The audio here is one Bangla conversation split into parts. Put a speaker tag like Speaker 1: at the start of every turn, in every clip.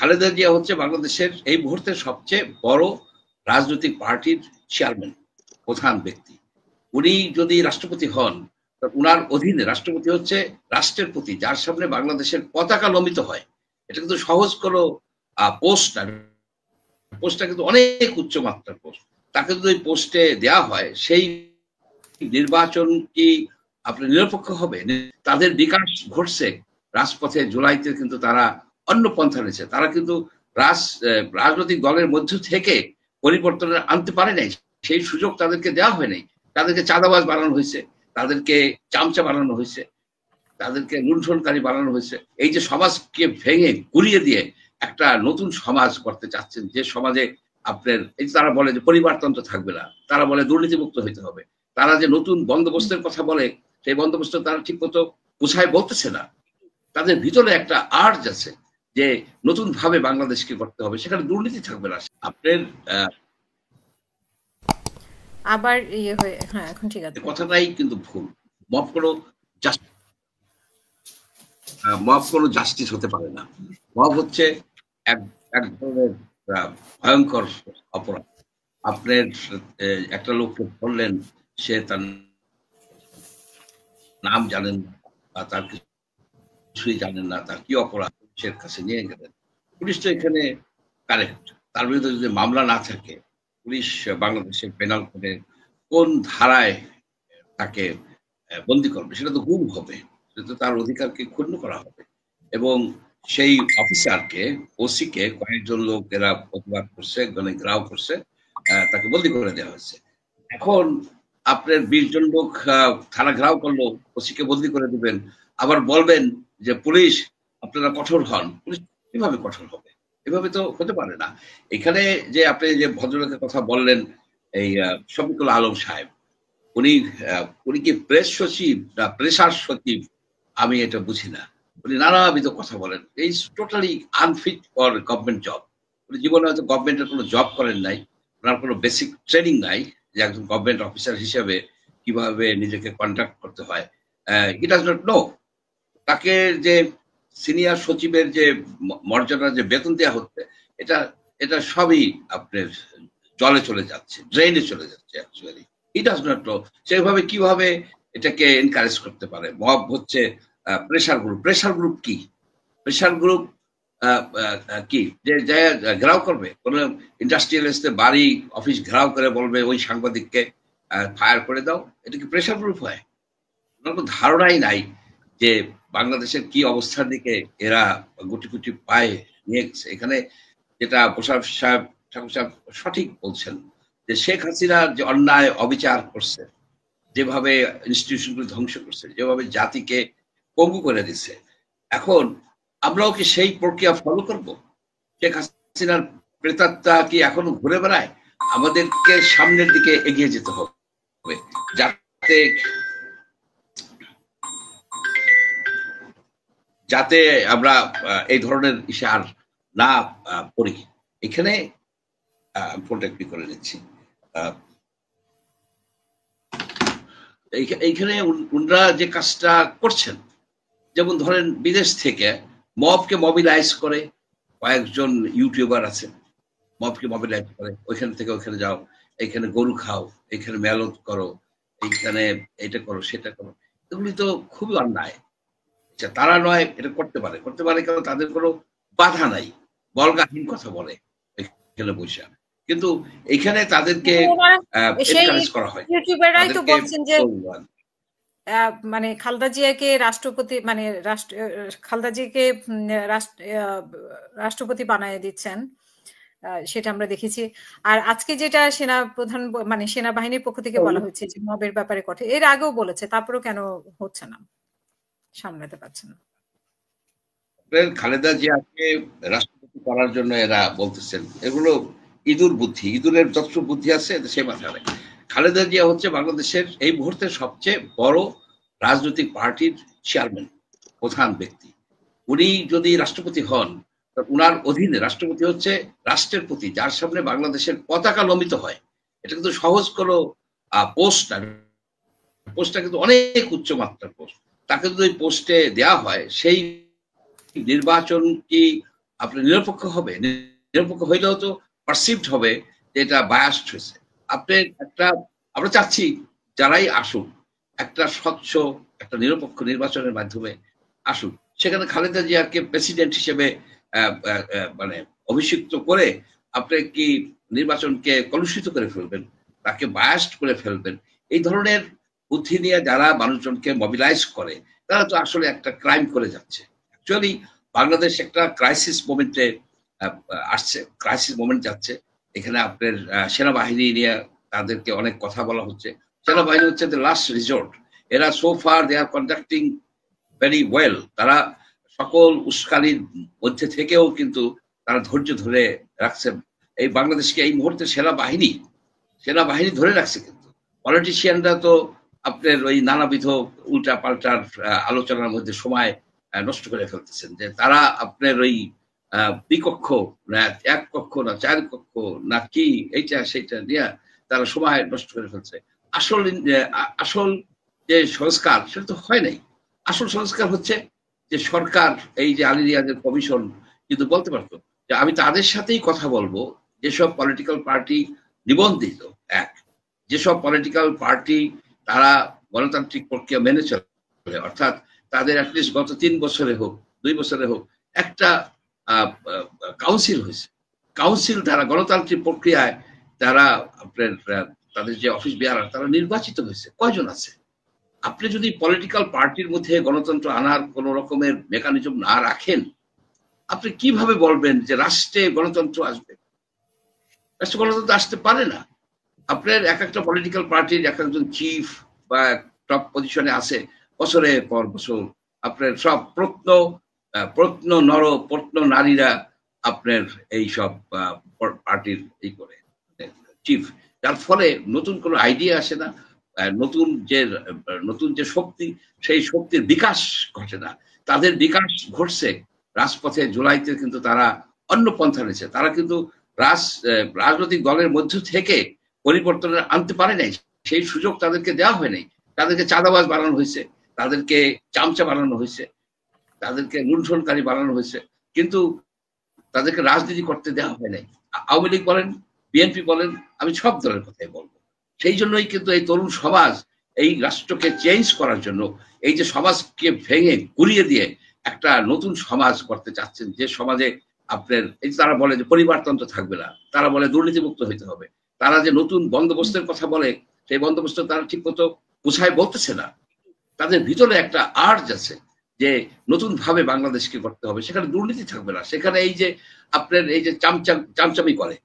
Speaker 1: খালেদা জিয়া হচ্ছে বাংলাদেশের এই মুহূর্তে সবচেয়ে বড় রাজনৈতিক পার্টির চেয়ারম্যান, প্রধান ব্যক্তি। উনি যদি রাষ্ট্রপতি হন, উনার অধীনে রাষ্ট্রপতি হচ্ছে রাষ্ট্রের প্রতি, যার সামনে বাংলাদেশের পতাকা লম্বিত হয়। এটা কিন্তু সহজ কোনো পোস্ট না, পোস্টটা কিন্তু অনেক উচ্চ মাত্রার পোস্ট। তাকে যদি পোস্টে দেওয়া হয়, সেই নির্বাচন কি আপনার নিরপেক্ষ হবে? তাদের বিকাশ ঘটছে রাজপথে। জুলাইতে কিন্তু তারা অন্য পন্থা নিয়েছে। তারা কিন্তু রাজনৈতিক দলের মধ্য থেকে পরিবর্তন আনতে পারে নাই, সেই সুযোগ তাদেরকে দেওয়া হয় নাই। তাদেরকে চাঁদাবাজ বানানো হয়েছে, তাদেরকে চামচা বানানো হয়েছে, তাদেরকে লুণ্ঠনকারী বানানো হয়েছে। এই যে সমাজকে ভেঙে গুড়িয়ে দিয়ে একটা নতুন সমাজ করতে চাচ্ছেন, যে সমাজে আপনার এই যে তারা বলে যে পরিবারতন্ত্র থাকবে না, তারা বলে দুর্নীতিমুক্ত হইতে হবে, তারা যে নতুন বন্দোবস্তের কথা বলে, সেই বন্দোবস্ত তারা ঠিক মতো বুঝায় বলতেছে না। তাদের ভিতরে একটা আর্জ আছে যে নতুন ভাবে বাংলাদেশকে করতে হবে, সেখানে দুর্নীতি থাকবে না। আপনার
Speaker 2: আবার ইয়ে হয়ে, হ্যাঁ এখন ঠিক আছে,
Speaker 1: কথাটাই কিন্তু ভুল। মব কোনো মব কোনো জাস্টিস হতে পারে না। মব হচ্ছে এক এক ধরনের ভয়ঙ্কর অপরাধ। আপনার একটা লোককে ধরলেন, সে তার নাম জানেন না বা তার কিছুই জানেন না, তার কি অপরাধ, সে কাছে নিয়ে গেলেন। পুলিশ তো এখানে কারেক্ট। তার বিরুদ্ধে যদি মামলা না থাকে, পুলিশ বাংলাদেশের পেনাল কোডে কোন ধারায় তাকে বন্দি করবে? সেটা তো গুম হবে, সেটা তো তার অধিকারকে ক্ষুণ্ণ করা হবে। এবং সেই অফিসারকে, ওসিকে কয়েকজন লোক এরা প্রতিবাদ করছে, মানে গ্রাও করছে, তাকে বন্দি করে দেওয়া হয়েছে। এখন আপনার 20 জন লোক থানা ঘেরাও করলো, ওসিকে বন্দি করে দিবেন, আবার বলবেন যে পুলিশ আপনারা কঠোর হন। পুলিশ কিভাবে কঠোর হবে? এভাবে তো হতে পারে না। এখানে যে আপনি যে ভদ্রলোকের কথা বললেন, এই শফিকুল আলম সাহেব, উনি উনি কি প্রেস সচিব না প্রেসার সচিব? আমি এটা বুঝি না। উনি নানাবিধ কথা বলেন, এই totally unfit for government job. উনি জীবনে হয়তো গভর্নমেন্টের কোনো জব করেন নাই, ওনার কোনো বেসিক ট্রেনিং নাই যে একজন গভর্নমেন্ট অফিসার হিসেবে কিভাবে নিজেকে কন্ডাক্ট করতে হয়। He does not know. তাকে যে সিনিয়র সচিবের যে মর্যাদা, যে বেতন দেওয়া হচ্ছে, এটা এটা সবই আপনার জলে চলে যাচ্ছে, ড্রেনে চলে যাচ্ছে actually. He does not know. সেভাবে কিভাবে এটাকে এনকারেজ করতে পারে? মব হচ্ছে প্রেশার গ্রুপ। প্রেশার গ্রুপ কি? প্রেশার গ্রুপ কি যে ঘেরাও করবে কোন ইন্ডাস্ট্রিয়ালিস্টের বাড়ি অফিস ঘেরাও করে বলবে ওই সাংবাদিককে ফায়ার করে দাও? এটা কি প্রেশার গ্রুপ হয়? ওনার কোনো ধারণাই নাই যে বাংলাদেশের কি অবস্থার দিকে এরা গুটি গুটি পায়ে নিয়ে গেছে। এখানে যেটা মোশাররফ সাহেব, ঠাকুর সাহেব সঠিক বলছেন যে শেখ হাসিনা যে অন্যায় অবিচার করছে, যেভাবে ইনস্টিটিউশনগুলো ধ্বংস করছে, যেভাবে জাতিকে পঙ্গু করে দিচ্ছে, এখন আমরাও কি সেই প্রক্রিয়া ফলো করব? শেখ হাসিনার প্রেতাত্মা কি এখনো ঘুরে বেড়ায়? আমাদেরকে সামনের দিকে এগিয়ে যেতে হবে, যাতে যাতে আমরা এই ধরনের ইসে আর না পড়ি। এখানে ফোনটা একটু করে নিচ্ছি। এইখানে উনরা যে কাজটা করছেন, যেমন ধরেন বিদেশ থেকে মবকে মবিলাইজ করে, কয়েকজন ইউটিউবার আছে, মবকে মবিলাইজ করে, ওইখান থেকে ওইখানে যাও, এখানে গরু খাও, এখানে মেলত করো, এইখানে এটা করো সেটা করো। এগুলি তো খুবই অন্যায়। তারা নয় এটা করতে পারে, করতে পারে কারণ তাদের কোনো বাধা নাই, বলগাহীন কথা বলে এখানে বসে। কিন্তু এখানে তাদেরকে এনকারেজ করা হয়।
Speaker 2: ইউটিউবাররাই তো বলছেন যে মানে খালেদা জিয়াকে রাষ্ট্রপতি, মানে খালেদা জিয়াকে রাষ্ট্রপতি বানায় দিচ্ছেন, সেটা আমরা দেখেছি। আর আজকে যেটা সেনা প্রধান, মানে সেনাবাহিনীর পক্ষ থেকে বলা হয়েছে যে মবের ব্যাপারে কঠোর, এর আগেও বলেছে, তারপরেও কেন হচ্ছে না, সামলাতে পারছে না?
Speaker 1: খালেদা জিয়াকে রাষ্ট্রপতি করার জন্য এরা বলতেছেন, এগুলো ইঁদুর বুদ্ধি। ইঁদুরের যত বুদ্ধি আছে সে মাথায় নেই। খালেদা জিয়া হচ্ছে বাংলাদেশের এই মুহূর্তে সবচেয়ে বড় রাজনৈতিক পার্টির চেয়ারম্যান, প্রধান ব্যক্তি। উনি যদি রাষ্ট্রপতি হন, উনার অধীনে রাষ্ট্রপতি হচ্ছে রাষ্ট্রের প্রতি, যার সামনে বাংলাদেশের পতাকা লম্বিত হয়। এটা কিন্তু সহজ কোনো পোস্ট না, পোস্টটা কিন্তু অনেক উচ্চ মাত্রার পোস্ট। তাকে যদি পোস্টে দেওয়া হয়, সেই নির্বাচন কি আপনি নিরপেক্ষ হবে, নিরপেক্ষ হইলেও তো পারসিভড হবে যে এটা বায়াসড হয়েছে। আপনি একটা, আমরা চাচ্ছি যারাই আসুক একটা স্বচ্ছ একটা নিরপেক্ষ নির্বাচনের মাধ্যমে আসুক, সেখানে খালেদা জিয়াকে প্রেসিডেন্ট হিসেবে মানে অভিষিক্ত করে আপনি কি নির্বাচনকে কলুষিত করে ফেলবেন, তাকে বায়াসড করে ফেলবেন, এই ধরনের বুদ্ধি নিয়ে যারা মানুষজনকে মোবিলাইজ করে তারা তো আসলে একটা ক্রাইম করে যাচ্ছে। অ্যাকচুয়ালি বাংলাদেশ একটা ক্রাইসিস মোমেন্টে আসছে, ক্রাইসিস মোমেন্ট যাচ্ছে। এখানে আপনার সেনাবাহিনী নিয়ে তাদেরকে অনেক কথা বলা হচ্ছে। সেনাবাহিনী হচ্ছে দ্য লাস্ট রিসোর্ট। এরা so far they are conducting very well. তারা সকল উস্কানির মধ্যে থেকেও কিন্তু তারা ধৈর্য ধরে রাখছে এই বাংলাদেশকে। এই মুহূর্তে সেনাবাহিনী ধরে রাখছে, কিন্তু পলিটিশিয়ানরা তো আপনার ওই নানাবিধ উল্টা পাল্টার আলোচনার মধ্যে সময় নষ্ট করে ফেলতেছেন, যে তারা আপনার ওই দ্বিকক্ষ না এক কক্ষ না চার কক্ষ না কি এইটা সেইটা নিয়ে তারা সময় নষ্ট করে ফেলছে। আসল যে সংস্কার সেটা তো হয় নাই। আসল সংস্কার হচ্ছে যে সরকার এই যে আলী রিয়াজের কমিশন কিন্তু বলতে পারতো যে আমি তাদের সাথেই কথা বলবো যেসব পলিটিক্যাল পার্টি নিবন্ধিত, এক যেসব পলিটিক্যাল পার্টি তারা গণতান্ত্রিক প্রক্রিয়া মেনে চলে, অর্থাৎ তাদের অ্যাটলিস্ট গত 3 বছরে হোক 2 বছরে হোক একটা কাউন্সিল হয়েছে, কাউন্সিল দ্বারা গণতান্ত্রিক প্রক্রিয়ায় তারা আপনার তাদের যে অফিস বেয়ারার তারা নির্বাচিত হয়েছে। কয়জন আছে? আপনি যদি পলিটিক্যাল পার্টির মধ্যে গণতন্ত্র আনার কোন রকমের মেকানিজম না রাখেন, আপনি কিভাবে বলবেন যে রাষ্ট্রে গণতন্ত্র আসবে? রাষ্ট্রে গণতন্ত্র আসতে পারে না। আপনার এক একটা পলিটিক্যাল পার্টির এক একজন চিফ বা টপ পজিশনে আছে, বছরের পর বছর আপনার সব প্রত্ন নারীরা আপনার এই সব পার্টির এই করে চিফ, যার ফলে নতুন কোনো আইডিয়া আসে না, নতুন যে শক্তি সেই শক্তির বিকাশ ঘটে না। তাদের বিকাশ ঘটছে রাজপথে। জুলাইতে কিন্তু তারা অন্য পন্থা নিয়েছে, তারা কিন্তু রাজনৈতিক দলের মধ্য থেকে পরিবর্তন আনতে পারে নাই, সেই সুযোগ তাদেরকে দেওয়া হয় নাই। তাদেরকে চাঁদাবাজ বানানো হয়েছে, তাদেরকে চামচা বানানো হয়েছে, তাদেরকে লুণ্ঠনকারী বানানো হয়েছে, কিন্তু তাদেরকে রাজনীতি করতে দেওয়া হয় নাই। আওয়ামী লীগ বলেন, বিএনপি বলেন, আমি সব দলের কথাই বলবো। সেই জন্যই কিন্তু এই তরুণ সমাজ এই রাষ্ট্রকে চেঞ্জ করার জন্য এই যে সমাজকে ভেঙে গুড়িয়ে দিয়ে একটা নতুন সমাজ করতে চাচ্ছেন, যে সমাজে আপনার এই তারা বলে যে পরিবারতন্ত্র থাকবে না, তারা বলে দুর্নীতিমুক্ত হইতে হবে, তারা যে নতুন বন্দোবস্তের কথা বলে সেই বন্দোবস্ত তারা ঠিক মতো গুছায় বলতেছে না। তাদের ভিতরে একটা আর্জ আছে যে নতুন ভাবে বাংলাদেশকে করতে হবে, সেখানে দুর্নীতি থাকবে না, সেখানে এই যে আপনার এই যে চামচামি করে,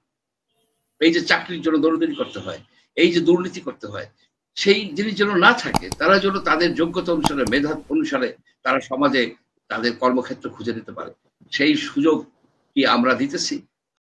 Speaker 1: এই যে চাকরির জন্য দৌড়দৌড়ি করতে হয়, এই যে দুর্নীতি করতে হয়, সেই জিনিস যেন না থাকে। তারা যেন তাদের যোগ্যতা অনুসারে মেধা অনুসারে তারা সমাজে তাদের কর্মক্ষেত্র খুঁজে নিতে পারে। সেই সুযোগ কি আমরা দিতেছি?